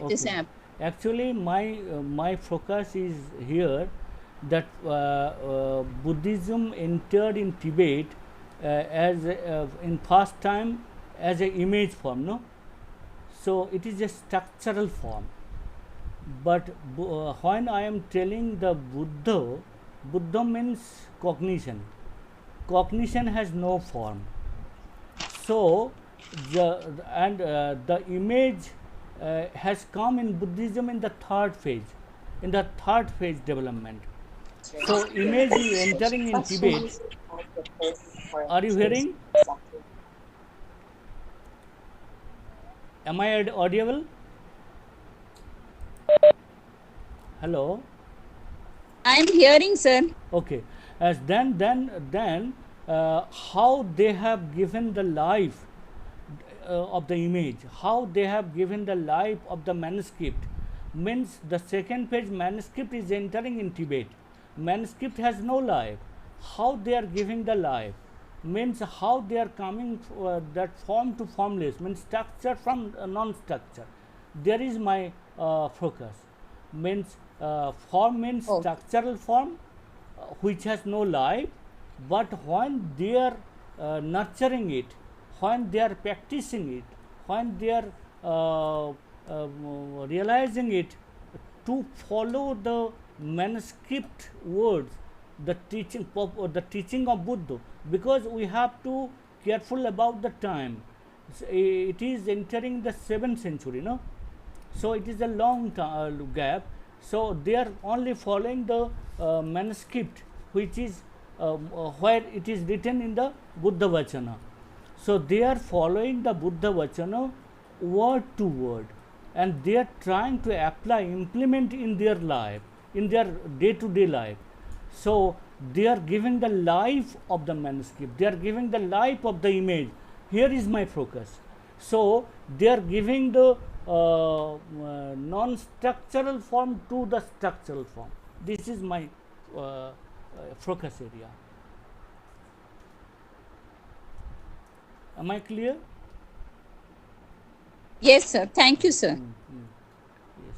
C: this app.
B: Actually, my focus is here that Buddhism entered in Tibet as in past time as an image form, no. So it is a structural form. But when I am telling the Buddha means cognition. Cognition has no form. So the image has come in Buddhism in the third phase, development. So image is entering in Tibet. Are you hearing? Am I audible? Hello.
C: I am hearing, sir.
B: Okay. As then how they have given the life of the image, how they have given the life of the manuscript, means the second page manuscript is entering in Tibet. Manuscript has no life. How they are giving the life means how they are coming that form to formless, means structure from non-structure. There is my focus. Means form means structural form which has no life, but when they are nurturing it, when they are practicing it, when they are realizing it to follow the manuscript words, the teaching of Buddha, because we have to careful about the time. It is entering the 7th century, no? So it is a long gap. So they are only following the manuscript which is where it is written in the Buddha Vachana. So they are following the Buddha Vachana word to word, and they are trying to apply, implement in their life, in their day-to-day life. So they are giving the life of the manuscript, they are giving the life of the image. Here is my focus. So they are giving the non-structural form to the structural form. This is my focus area. Am I clear?
C: Yes, sir. Thank you, sir.
B: Yes.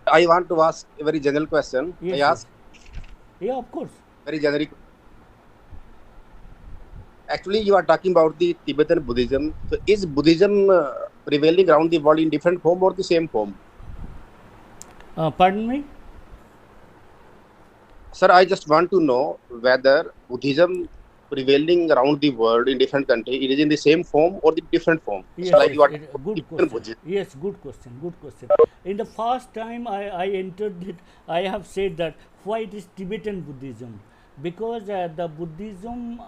F: I want to ask a very general question.
B: Yes,
F: I ask?
B: Yeah, of course.
F: Very generic. Actually, you are talking about the Tibetan Buddhism. So is Buddhism prevailing around the world in different form or the same form?
B: Pardon me?
F: Sir, I just want to know whether Buddhism prevailing around the world in different countries, it is in the same form or the different form?
B: Yes,
F: like you are
B: good question. Yes, good question. In the first time I entered it, I have said that why it is Tibetan Buddhism, because the Buddhism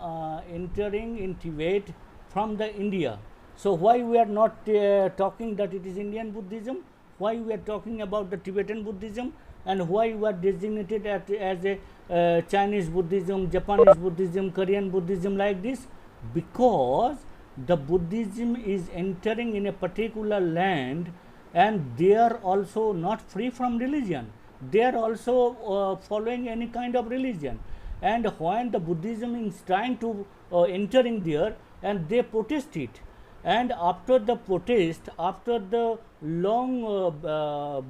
B: entering in Tibet from the India. So why we are not talking that it is Indian Buddhism? Why we are talking about the Tibetan Buddhism? And why we are designated as a Chinese Buddhism, Japanese Buddhism, Korean Buddhism, like this? Because the Buddhism is entering in a particular land, and they are also not free from religion. They are also following any kind of religion. And when the Buddhism is trying to entering there, and they protest it, and after the protest, after the long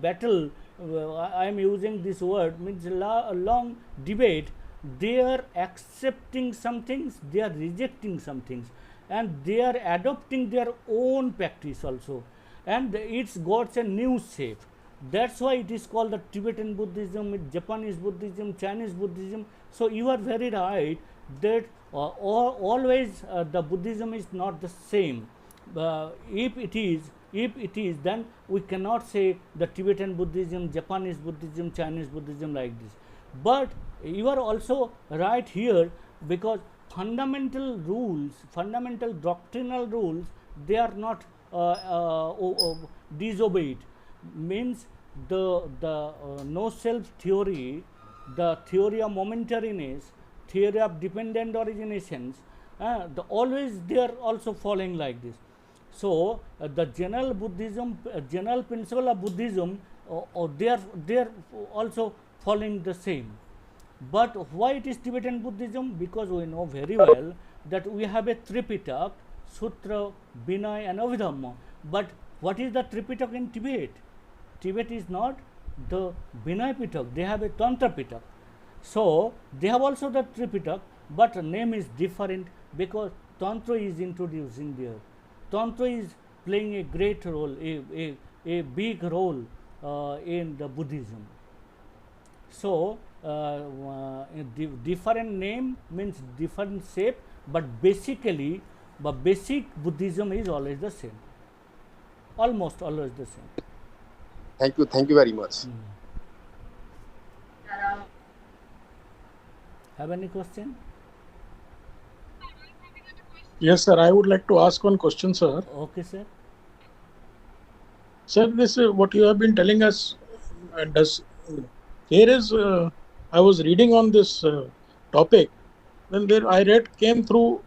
B: battle I am using this word, means a long debate. They are accepting some things, they are rejecting some things, and they are adopting their own practice also, and it's got a new shape. That's why it is called the Tibetan Buddhism, Japanese Buddhism, Chinese Buddhism. So you are very right that always the Buddhism is not the same. If it is, then we cannot say the Tibetan Buddhism, Japanese Buddhism, Chinese Buddhism like this. But you are also right here, because fundamental rules, fundamental doctrinal rules, they are not disobeyed. Means the no self theory, the theory of momentariness, theory of dependent originations, always they are also following like this. So the general Buddhism, general principle of Buddhism, they are also following the same. But why it is Tibetan Buddhism? Because we know very well that we have a Tripitak, Sutra, Vinaya and Abhidhamma. But what is the Tripitak in Tibet? Tibet is not the Vinaya Pitak, they have a Tantra Pitak. So they have also the Tripitak, but the name is different because Tantra is introducing there. Tantra is playing a great role, a big role in the Buddhism. So different name means different shape, but basically, basic Buddhism is always the same, almost always the same.
F: Thank you very much.
B: Have any question?
G: Yes, sir. I would like to ask one question, sir.
B: Okay, sir.
G: Sir, this what you have been telling us. I was reading on this topic. Then there I read came through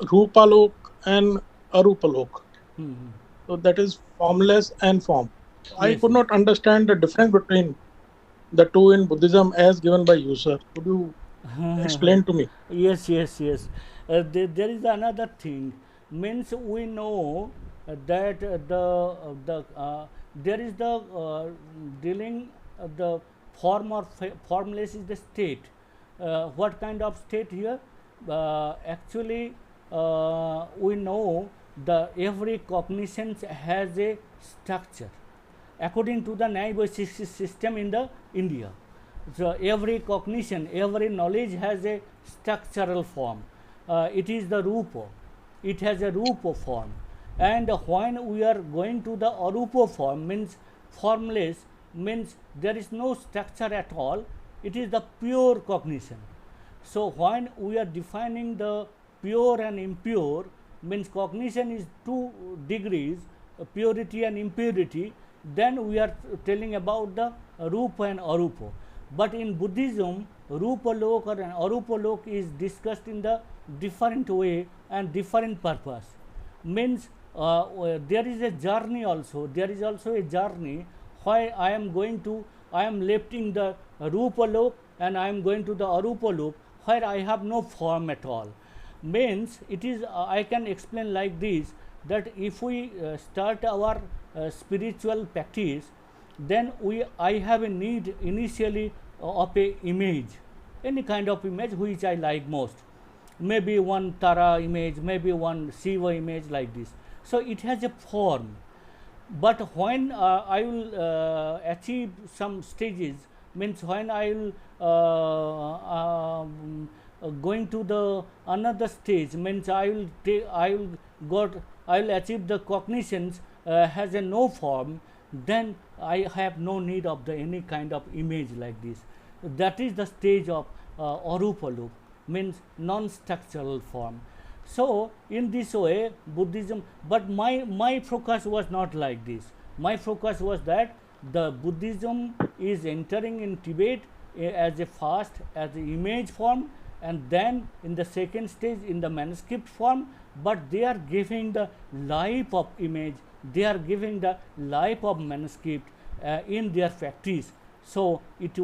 G: Rupalok and Arupalok. So that is formless and form. I could not understand the difference between the two in Buddhism as given by you, sir. Could you explain to me?
B: Yes. There is another thing. Means we know that there is the dealing the form or formless is the state. What kind of state here? Actually, we know the every cognition has a structure according to the Nyaya Vaisheshika system in the India. So every cognition, every knowledge has a structural form. It is the rupa. It has a rupa form. And when we are going to the arupa form, means formless, means there is no structure at all. It is the pure cognition. So when we are defining the pure and impure, means cognition is 2 degrees, purity and impurity, then we are telling about the rupa and arupa. But in Buddhism, rupa lok or arupa lok is discussed in the different way and different purpose. Means there is a journey also. There is also a journey why I am lifting the rupa lok and I am going to the arupa lok, where I have no form at all. Means it is I can explain like this, that if we start our spiritual practice, then I have a need initially of a image, any kind of image which I like most. Maybe one Tara image, maybe one Shiva image, like this. So it has a form. But when I will achieve some stages, means when I will going to the another stage, means I will achieve the cognitions has a no form, then I have no need of the any kind of image like this. That is the stage of Arupa, means non-structural form. So in this way Buddhism, but my focus was not like this. My focus was that the Buddhism is entering in Tibet as a first, as an image form, and then in the second stage in the manuscript form, but they are giving the life of image, they are giving the life of manuscript in their practice. So it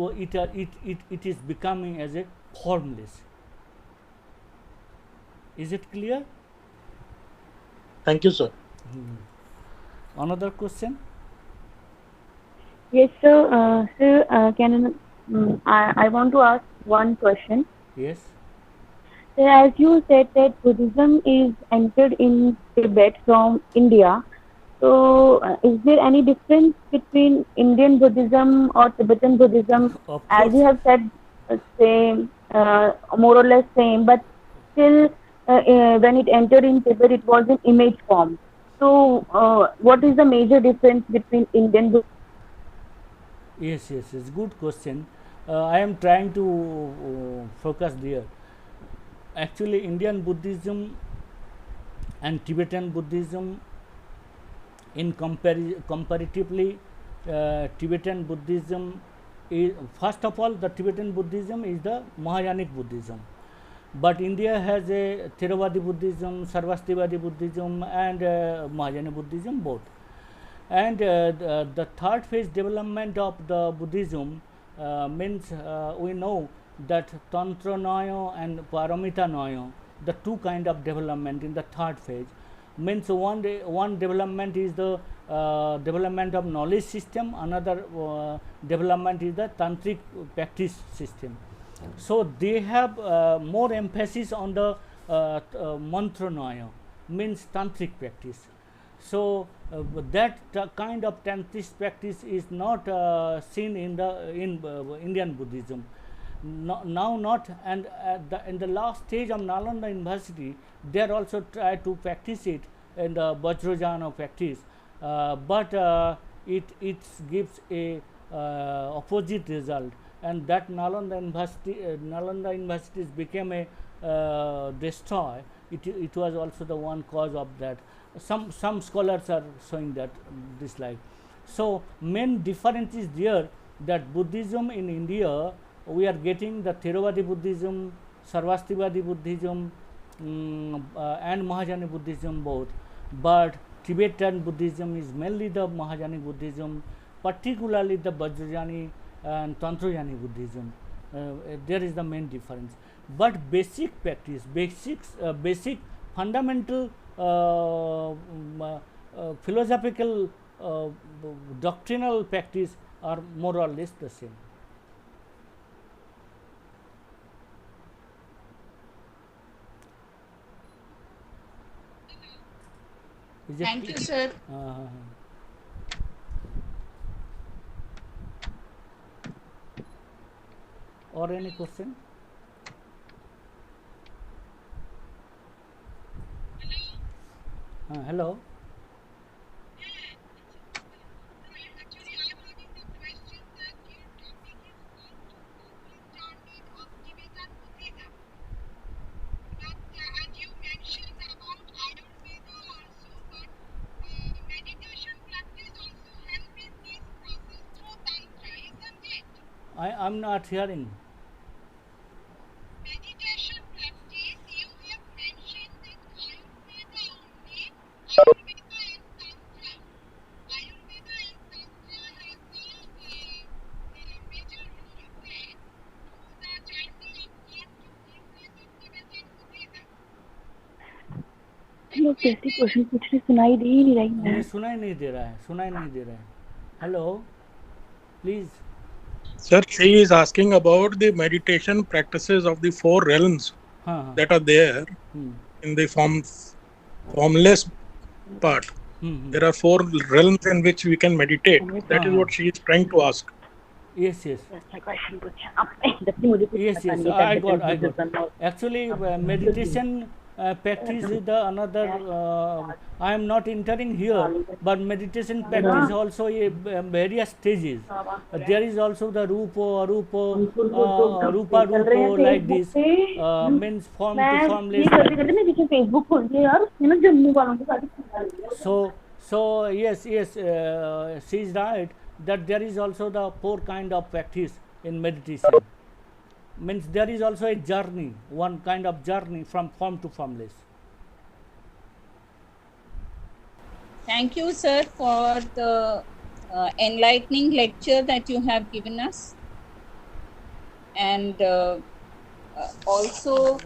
B: is becoming as a formless. Is it clear?
G: Thank you, sir.
B: Another question?
D: Yes, sir. I want to ask one question.
B: Yes.
D: So as you said that Buddhism is entered in Tibet from India, so is there any difference between Indian Buddhism or Tibetan Buddhism?
B: Of
D: As
B: course.
D: you have said, same, more or less same, but still, when it entered in Tibet, it was in image form. So, what is the major difference between Indian Buddhism?
B: Yes, it's good question. I am trying to focus there. Actually, Indian Buddhism and Tibetan Buddhism, in comparatively, Tibetan Buddhism is, first of all, the Tibetan Buddhism is the Mahayanic Buddhism, but India has a Theravada Buddhism, Sarvastivadi Buddhism, and Mahayana Buddhism both. And the third phase development of the Buddhism means we know that Tantra Naya and Paramita Naya, the two kind of development in the third phase, means one development is the development of knowledge system, another development is the tantric practice system. So they have more emphasis on the mantra Naya, means tantric practice. So that kind of tantric practice is not seen in the Indian Buddhism. Now not, and in the last stage of Nalanda University, they are also try to practice it in the Vajrayana practice, but it gives a opposite result, and that Nalanda University became a destroy. It was also the one cause of that. Some scholars are showing that this like. So main difference is there that Buddhism in India, we are getting the Theravada Buddhism, Sarvastivadi Buddhism, and Mahayana Buddhism both, but Tibetan Buddhism is mainly the Mahayana Buddhism, particularly the Vajrayana and Tantrayana Buddhism. There is the main difference, but basic practice, basic fundamental philosophical doctrinal practice are more or less the same.
C: Thank you, sir.
B: Or any question? Hello. I'm not hearing.
H: Meditation practice, you have mentioned that Ayurveda only, Ayurveda and Tantra. Ayurveda and Tantra has a major role played to the journey of thought process of Tibetan Buddhism.
D: लोग कैसे question पूछ रहे, सुनाई दे ही नहीं रही है.
B: सुनाई नहीं दे रहा है. Hello, please.
G: Sir, she is asking about the meditation practices of the four realms that are there in the formless part. There are four realms in which we can meditate. That is what she is trying to ask.
B: Yes. Yes, I got. Actually, meditation practice is the another. I am not entering here, but meditation practice also various stages. There is also the rupa, like this, means form to formless. So yes, she is right that there is also the four kind of practice in meditation. Means there is also a journey, one kind of journey from form to formless.
C: Thank you, sir, for the enlightening lecture that you have given us. And also,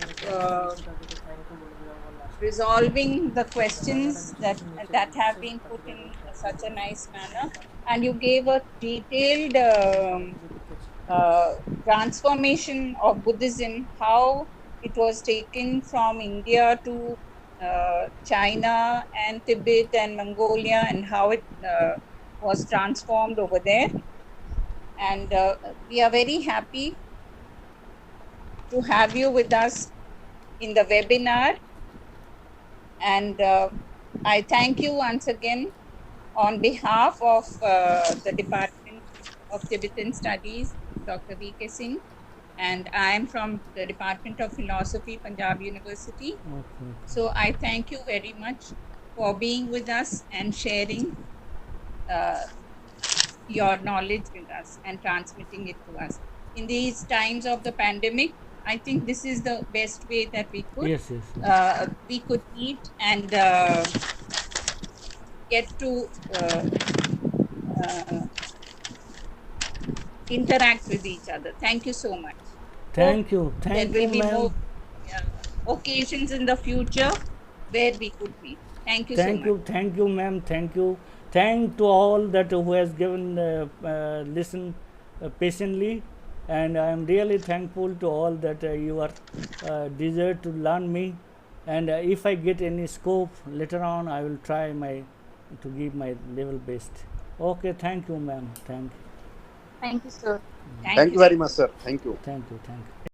C: resolving the questions that have been put in such a nice manner, and you gave a detailed transformation of Buddhism, how it was taken from India to China and Tibet and Mongolia, and how it was transformed over there. And we are very happy to have you with us in the webinar. And I thank you once again on behalf of the Department of Tibetan Studies, Dr. V.K. Singh, and I am from the Department of Philosophy, Punjab University.
B: Okay.
C: So I thank you very much for being with us and sharing your knowledge with us and transmitting it to us. In these times of the pandemic, I think this is the best way that we could
B: Yes, yes.
C: we could meet and get to interact with each other. Thank you so much.
B: Thank you.
C: There
B: Thank
C: will
B: you,
C: be more
B: ma'am.
C: occasions in the future where we could meet. Thank you so much.
B: Thank you, ma'am. Thank you. Thank to all that who has given listen patiently, and I am really thankful to all that you are desire to learn me, and if I get any scope later on, I will try to give my level best. Okay, thank you, ma'am. Thank you.
D: Thank you, sir.
F: Thank you very much, sir. Thank you.
B: Thank you. Thank you.